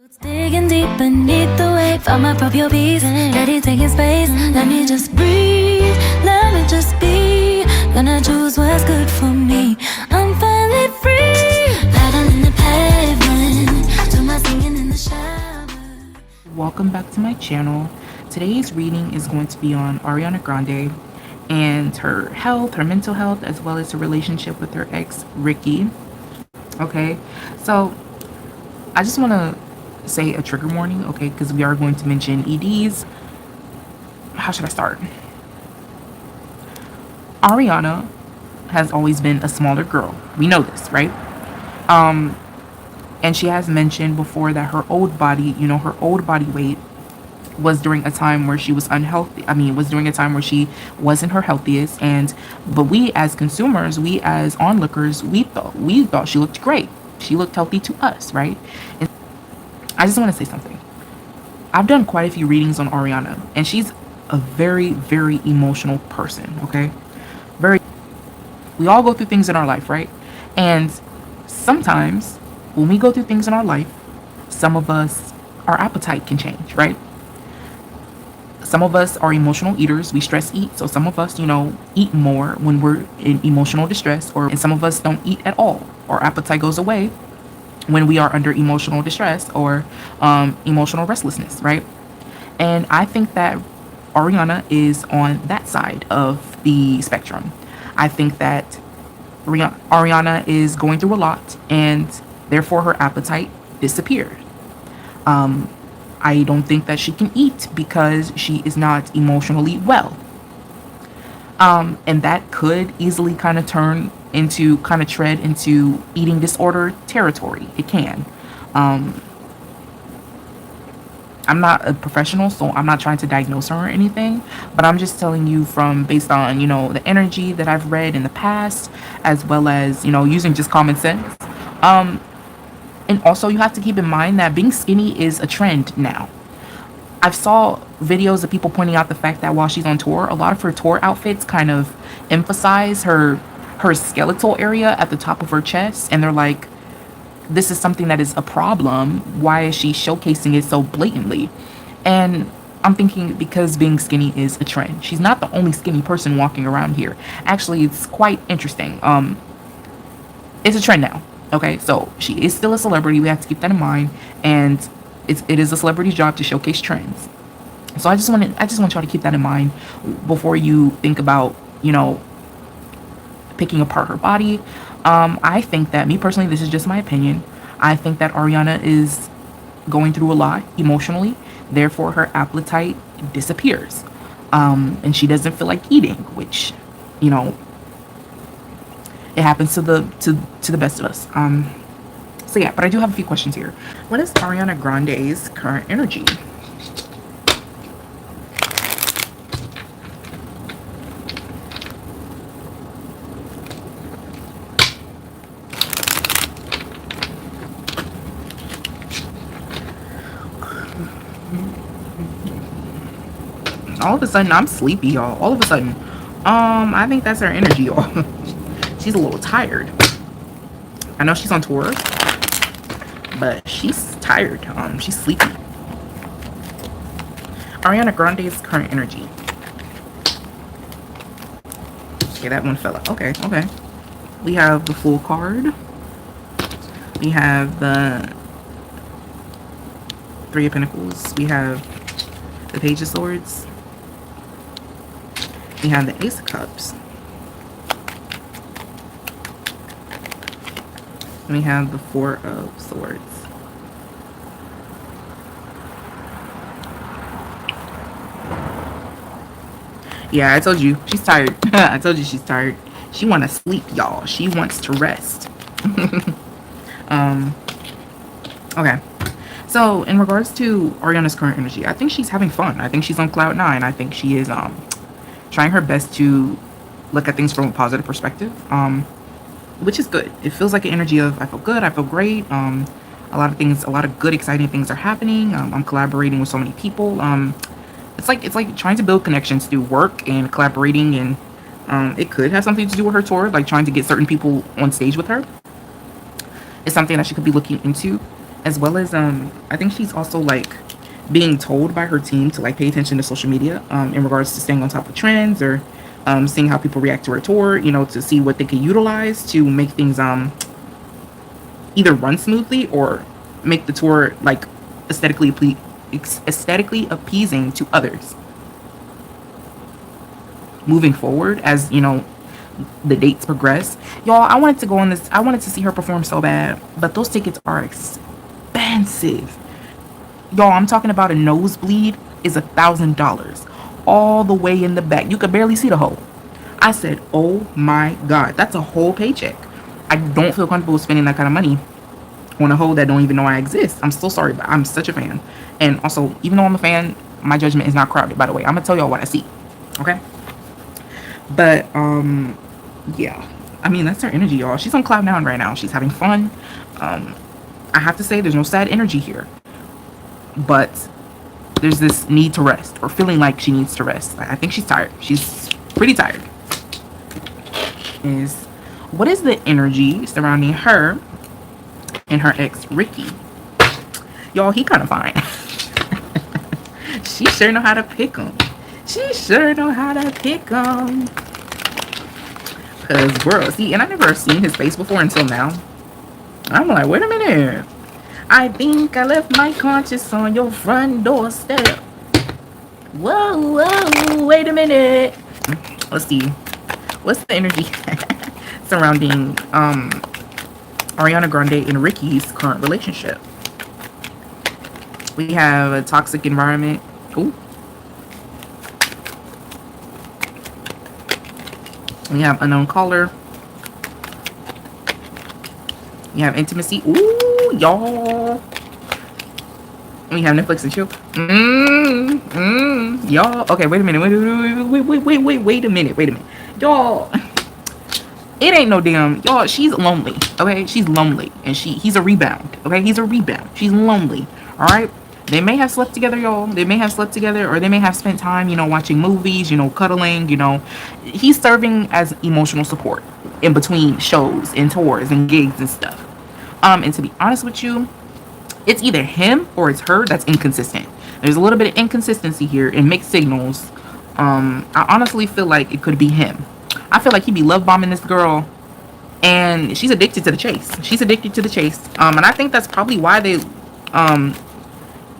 Digging deep beneath the wave, found my proprio peace. Steady taking space, let me just breathe, let me just be. Gonna choose what's good for me. I'm finally free. Paddle in the pavement, do my singing in the shower. Welcome back to my channel. Today's reading is going to be on Ariana Grande and her health, her mental health, as well as her relationship with her ex, Ricky. Okay, so I just want to say a trigger warning, okay, because we are going to mention EDs. How should I start? Ariana has always been a smaller girl. We know this, right? And she has mentioned before that her old body, her old body weight was during a time where she was unhealthy. Was during a time where she wasn't her healthiest. But we as consumers, we as onlookers, we thought she looked great. She looked healthy to us, right? And I just want to say something. I've done quite a few readings on Ariana, and she's a very, very emotional person, okay? We all go through things in our life, right? And sometimes when we go through things in our life, some of us, our appetite can change, right? Some of us are emotional eaters. We stress eat. So some of us, eat more when we're in emotional distress, and some of us don't eat at all. Our appetite goes away when we are under emotional distress or emotional restlessness, right? And I think that Ariana is on that side of the spectrum. I think that Ariana is going through a lot, and therefore her appetite disappeared. I don't think that she can eat because she is not emotionally well. And that could easily kind of tread into eating disorder territory. It can. I'm not a professional, so I'm not trying to diagnose her or anything, but I'm just telling you based on, the energy that I've read in the past, as well as, using just common sense. And also you have to keep in mind that being skinny is a trend now. I've saw videos of people pointing out the fact that while she's on tour, a lot of her tour outfits kind of emphasize her skeletal area at the top of her chest, and they're like, this is something that is a problem. Why is she showcasing it so blatantly? And I'm thinking because being skinny is a trend. She's not the only skinny person walking around here. Actually, it's quite interesting. It's a trend now. Okay, so she is still a celebrity. We have to keep that in mind, and it is a celebrity's job to showcase trends. So I just want y'all to keep that in mind before you think about picking apart her body. I think that, me personally, this is just my opinion, I think that Ariana is going through a lot emotionally, therefore her appetite disappears, and she doesn't feel like eating, which it happens to the best of us. So yeah, but I do have a few questions here. What is Ariana Grande's current energy? All of a sudden, I'm sleepy, y'all. All of a sudden. I think that's her energy, y'all. She's a little tired. I know she's on tour, but she's tired. She's sleepy. Ariana Grande's current energy. Okay, that one fell out. Okay. We have the Fool card. We have the Three of Pentacles. We have the Page of Swords. We have the Ace of Cups. And we have the Four of Swords. Yeah, I told you. She's tired. I told you she's tired. She wants to sleep, y'all. She wants to rest. Okay. So, in regards to Ariana's current energy, I think she's having fun. I think she's on cloud 9. I think she is trying her best to look at things from a positive perspective, which is good. It feels like an energy of I feel good, I feel great. A lot of good, exciting things are happening. I'm collaborating with so many people. It's like trying to build connections through work and collaborating, and it could have something to do with her tour, like trying to get certain people on stage with her. Is something that she could be looking into. as well as I think she's also like being told by her team to like pay attention to social media in regards to staying on top of trends, or seeing how people react to her tour, you know, to see what they could utilize to make things either run smoothly or make the tour like aesthetically appeasing to others moving forward, as you know, the dates progress. Y'all, I wanted to go on this, I wanted to see her perform so bad, but those tickets are expensive. Y'all, I'm talking about a nosebleed is $1,000 all the way in the back. You could barely see the hole. I said, oh my god, that's a whole paycheck. I don't feel comfortable spending that kind of money on a hole that don't even know I exist. I'm so sorry, but I'm such a fan. And also, even though I'm a fan, my judgment is not crowded, by the way. I'm gonna tell y'all what I see, okay? But yeah, I mean, that's her energy, y'all. She's on cloud nine right now. She's having fun. I have to say, there's no sad energy here, but there's this need to rest, or feeling like she needs to rest. I think she's tired. She's pretty tired. What is the energy surrounding her and her ex Ricky? Y'all, he kind of fine. She sure know how to pick him. She sure know how to pick him. Cause girl, see, and I never seen his face before until now. I'm like, wait a minute. I think I left my conscience on your front doorstep. Whoa, whoa, wait a minute. Let's see. What's the energy surrounding Ariana Grande and Ricky's current relationship? We have a toxic environment. Ooh. We have unknown caller. We have intimacy. Ooh, y'all. We have Netflix and chill. Y'all. Okay, wait a minute. Wait a minute. Y'all. It ain't no damn. Y'all, she's lonely. Okay? She's lonely. And he's a rebound. Okay? He's a rebound. She's lonely. Alright? They may have slept together, y'all. They may have slept together, or they may have spent time, you know, watching movies, you know, cuddling, you know. He's serving as emotional support in between shows and tours and gigs and stuff. And to be honest with you, it's either him or it's her that's inconsistent. There's a little bit of inconsistency here and mixed signals. I honestly feel like it could be him. I feel like he'd be love bombing this girl, and she's addicted to the chase. She's addicted to the chase. And I think that's probably why they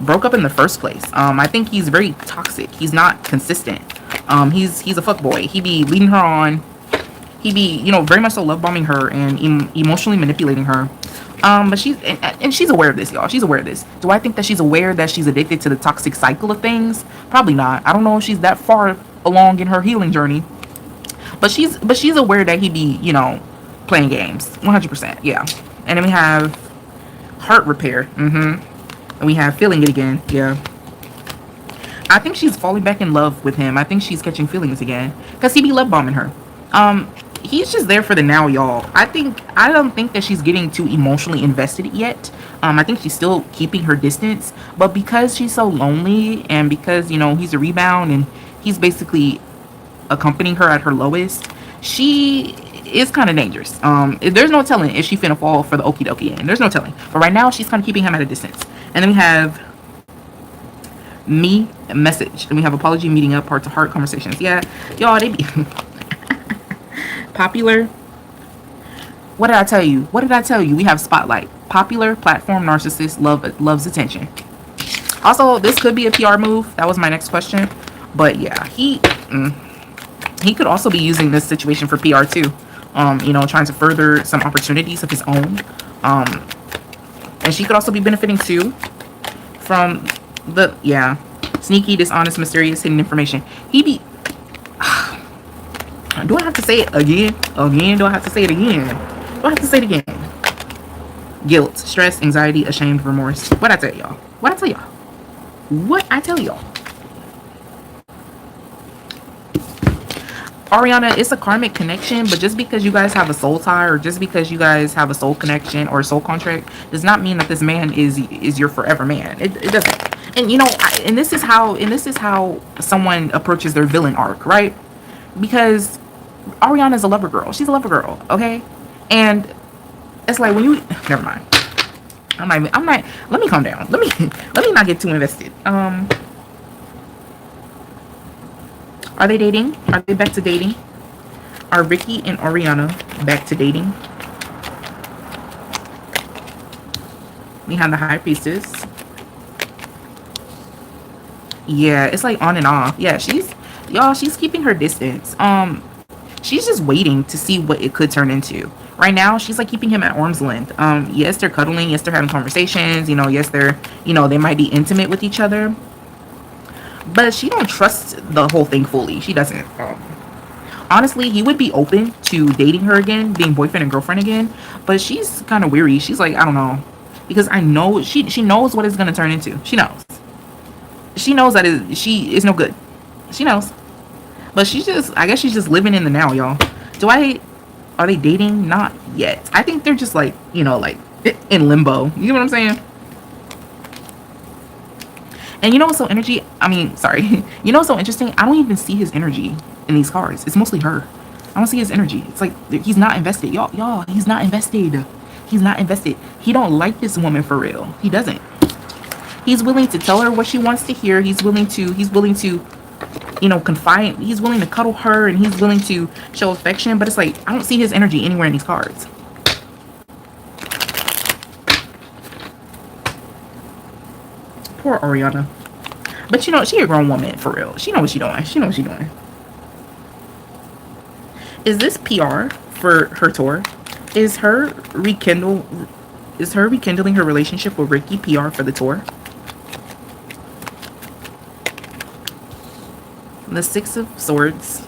broke up in the first place. I think he's very toxic. He's not consistent. He's a fuckboy. He be leading her on. He be, you know, very much so love bombing her and emotionally manipulating her. But she's aware of this, y'all. She's aware of this. Do I think that she's aware that she's addicted to the toxic cycle of things? Probably not. I don't know if she's that far along in her healing journey. But she's aware that he be, you know, playing games. 100%. Yeah. And then we have heart repair. And we have feeling it again. Yeah. I think she's falling back in love with him. I think she's catching feelings again, because he be love bombing her. He's just there for the now, y'all. I don't think that she's getting too emotionally invested yet. I think she's still keeping her distance, but because she's so lonely, and because, you know, he's a rebound and he's basically accompanying her at her lowest, she is kind of dangerous. There's no telling if she finna fall for the okie dokie end. There's no telling. But right now, she's kind of keeping him at a distance. And then we have message, and we have apology, meeting up, heart to heart conversations. Yeah, y'all, they be popular. What did I tell you? We have spotlight, popular, platform, narcissist, loves attention. Also, this could be a PR move. That was my next question. But yeah, he could also be using this situation for PR too. You know, trying to further some opportunities of his own. And she could also be benefiting too from the, yeah, sneaky, dishonest, mysterious, hidden information. He be, do I have to say it again? Do I have to say it again? Do I have to say it again? Guilt, stress, anxiety, ashamed, remorse. What I tell y'all? Ariana, it's a karmic connection, but just because you guys have a soul tie, or just because you guys have a soul connection or a soul contract, does not mean that this man is your forever man. It doesn't. And you know, and this is how someone approaches their villain arc, right? Because Ariana is a lover girl. She's a lover girl, okay? And it's like when you, never mind. I'm not, let me calm down. Let me not get too invested. Are they dating? Are they back to dating? Are Ricky and Ariana back to dating? We have the High Priestess. Yeah, it's like on and off. Yeah, she's keeping her distance. She's just waiting to see what it could turn into. Right now, she's like keeping him at arm's length. Yes, they're cuddling. Yes, they're having conversations. Yes, they might be intimate with each other. But she don't trust the whole thing fully. She doesn't. Honestly, he would be open to dating her again, being boyfriend and girlfriend again. But she's kind of weary. She's like, I don't know. Because I know she knows what it's going to turn into. She knows. She knows that she is no good. She knows. But I guess she's just living in the now, y'all. Are they dating? Not yet. I think they're just like, like in limbo. You know what I'm saying? And you know what's so sorry. You know what's so interesting? I don't even see his energy in these cards. It's mostly her. I don't see his energy. It's like he's not invested. Y'all, he's not invested. He's not invested. He don't like this woman for real. He doesn't. He's willing to tell her what she wants to hear. He's willing to confide. He's willing to cuddle her, and he's willing to show affection. But it's like, I don't see his energy anywhere in these cards. Poor Ariana. But she a grown woman for real. She know what she doing. She know what she doing. Is this PR for her tour? Is her rekindling her relationship with Ricky PR for the tour? The Six of Swords.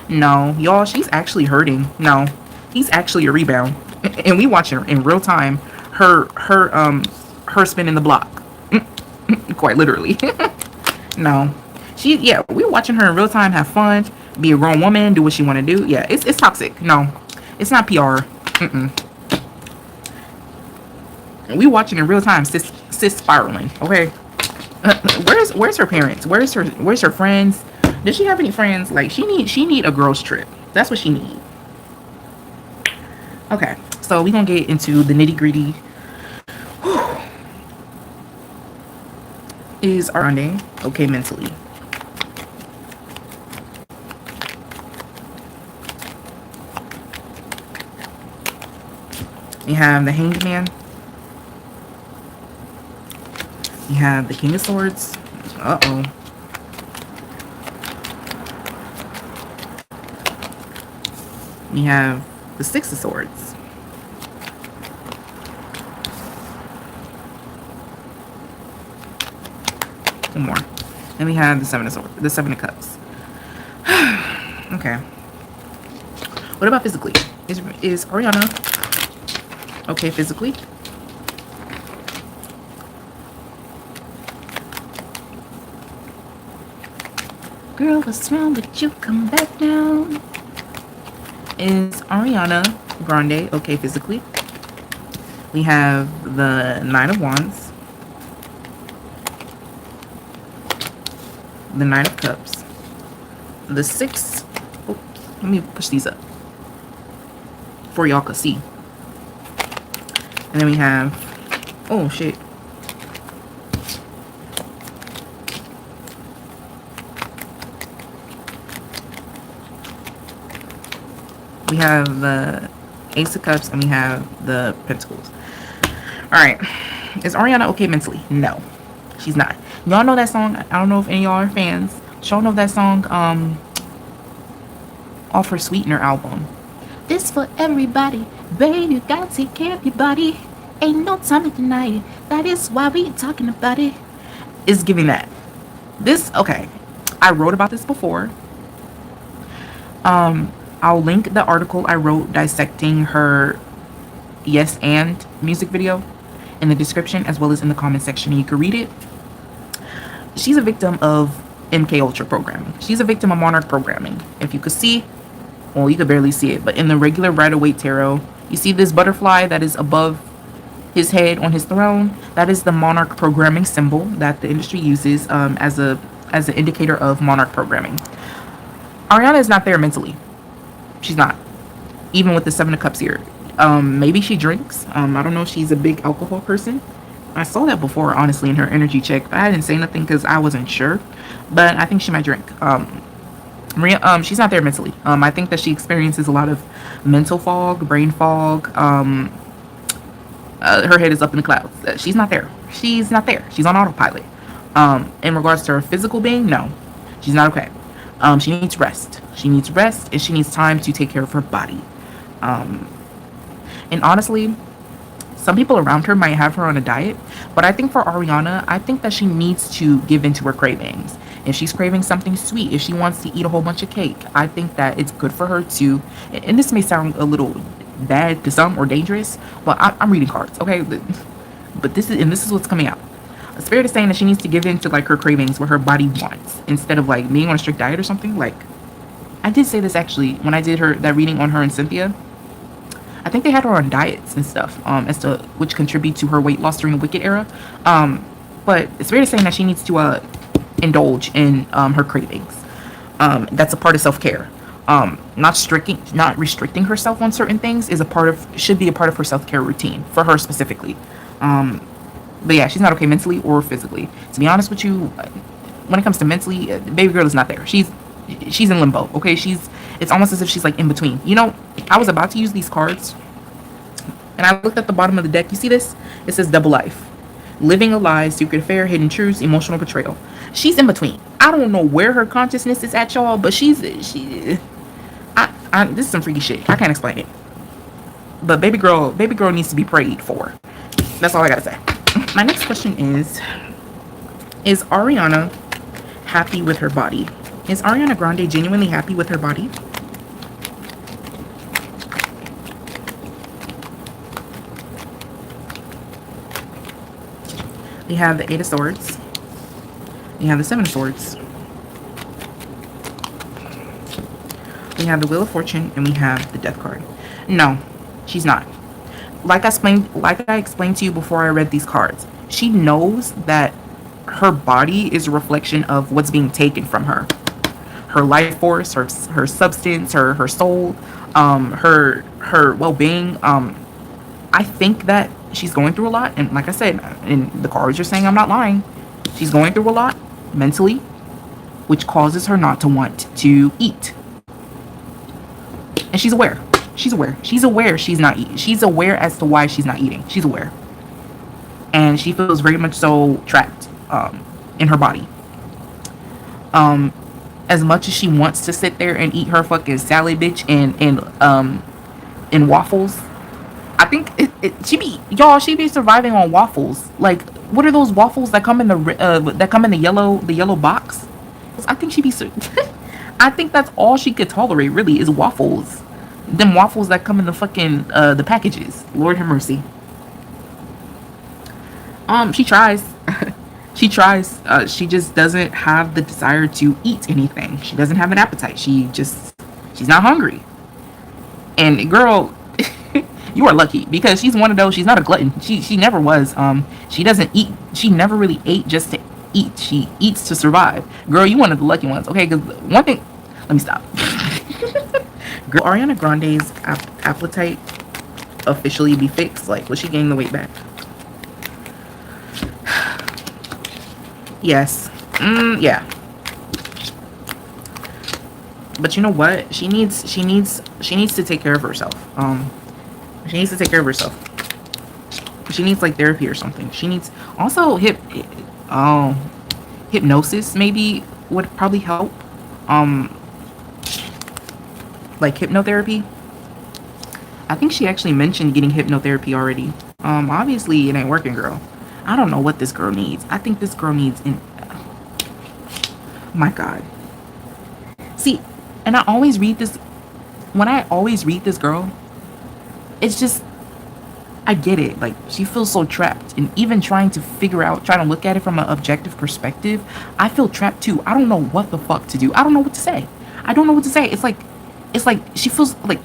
No, y'all, she's actually hurting. No, he's actually a rebound, and we watching her in real time. Her spinning the block, quite literally. No, we're watching her in real time. Have fun, be a grown woman, do what she want to do. Yeah, it's toxic. No, it's not PR. And we watching in real time. Sis spiraling. Okay. Where's her parents? Where's her friends? Does she have any friends? Like she need a girls trip. That's what she need. Okay, so we're gonna get into the nitty gritty. Is Ariana okay mentally? We have the Hanged Man. We have the King of Swords. Uh-oh. We have the Six of Swords. One more. And we have the Seven of Swords, the Seven of Cups. Okay. What about physically? Is Ariana okay physically? Girl, what's wrong with you? Come back down. Is Ariana Grande okay physically? We have the Nine of Wands, the Nine of Cups, the Six. Oh, let me push these up for y'all could see. And then we have, oh shit. We have the Ace of Cups and we have the Pentacles. Alright. Is Ariana okay mentally? No. She's not. Y'all know that song? I don't know if any of y'all are fans. Y'all know that song off her Sweetener album. This for everybody. Baby, you gotta take care of your body. Ain't no time to deny it. That is why we talking about it. It's giving that. Okay. I wrote about this before. I'll link the article I wrote dissecting her Yes and music video in the description as well as in the comment section. You can read it. She's a victim of MK Ultra programming. She's a victim of Monarch programming. If you could see, well, you could barely see it, but in the regular Rider-Waite tarot, you see this butterfly that is above his head on his throne. That is the Monarch programming symbol that the industry uses as an indicator of Monarch programming. Ariana is not there mentally. She's not. Even with the Seven of Cups here. Maybe she drinks. I don't know if she's a big alcohol person. I saw that before, honestly, in her energy check, but I didn't say nothing because I wasn't sure. But I think she might drink. Maria, she's not there mentally. I think that she experiences a lot of mental fog, brain fog. Her head is up in the clouds. She's not there. She's not there. She's on autopilot. In regards to her physical being, no, she's not okay. She needs rest. She needs rest, and she needs time to take care of her body. And honestly, some people around her might have her on a diet, but I think for Ariana, I think that she needs to give into her cravings. If she's craving something sweet, if she wants to eat a whole bunch of cake, I think that it's good for her to, and this may sound a little bad to some or dangerous, but I'm reading cards, okay? But this is what's coming out. Spirit is saying that she needs to give in to like her cravings, what her body wants, instead of like being on a strict diet or something. Like, I did say this actually when I did that reading on her and Cynthia. I think they had her on diets and stuff, as to which contribute to her weight loss during the Wicked era. But Spirit is saying that she needs to indulge in her cravings. That's a part of self-care. Not restricting herself on certain things should be a part of her self-care routine for her specifically. But yeah, she's not okay mentally or physically. To be honest with you, when it comes to mentally, baby girl is not there. She's in limbo. Okay, it's almost as if she's like in between. You know, I was about to use these cards, and I looked at the bottom of the deck. You see this? It says double life, living a lie, secret affair, hidden truths, emotional betrayal. She's in between. I don't know where her consciousness is at, y'all, but this is some freaky shit. I can't explain it. But baby girl needs to be prayed for. That's all I gotta say. My next question is Ariana happy with her body? Is Ariana Grande genuinely happy with her body? We have the Eight of Swords. We have the Seven of Swords. We have the Wheel of Fortune, and we have the Death card. No, she's not. Like I explained to you before I read these cards, she knows that her body is a reflection of what's being taken from her. Her life force, her substance, her soul, her well-being. I think that she's going through a lot, and like I said, and the cards are saying I'm not lying. She's going through a lot mentally, which causes her not to want to eat. And she's aware. She's aware she's not eating. She's aware as to why she's not eating. She's aware. And she feels very much so trapped in her body. As much as she wants to sit there and eat her fucking salad, bitch, and waffles, I think she be surviving on waffles. Like, what are those waffles that come in the yellow box? I think I think that's all she could tolerate, really, is waffles. Them waffles that come in the fucking the packages. Lord have mercy. She tries. She tries. She just doesn't have the desire to eat anything. She doesn't have an appetite. She's not hungry. And girl, you are lucky, because she's one of those. She's not a glutton. She never was. She doesn't eat. She never really ate just to eat. She eats to survive. Girl, you one of the lucky ones. Okay, because one thing. Let me stop. Girl, Ariana Grande's appetite officially be fixed? Like, was she gaining the weight back? Yes. Yeah. But you know what? She needs to take care of herself. She needs to take care of herself. She needs like therapy or something. She needs also hypnosis maybe would probably help. Like hypnotherapy. I think she actually mentioned getting hypnotherapy already. Obviously it ain't working, girl. I don't know what this girl needs. I think this girl needs my God. See, and I always read this. When I always read this girl, it's just, I get it. Like, she feels so trapped. And even trying to look at it from an objective perspective, I feel trapped too. I don't know what the fuck to do. I don't know what to say. It's like she feels like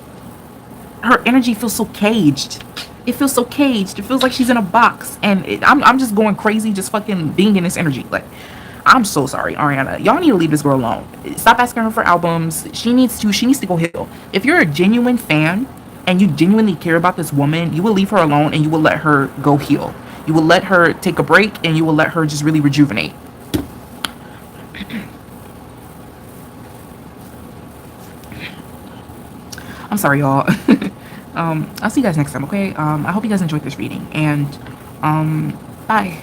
her energy feels so caged. It feels so caged. It feels like she's in a box. And I'm just going crazy just fucking being in this energy. Like, I'm so sorry, Ariana. Y'all need to leave this girl alone. Stop asking her for albums. She needs to go heal. If you're a genuine fan and you genuinely care about this woman, you will leave her alone and you will let her go heal. You will let her take a break and you will let her just really rejuvenate. I'm sorry, y'all. I'll see you guys next time, okay? I hope you guys enjoyed this reading, and bye.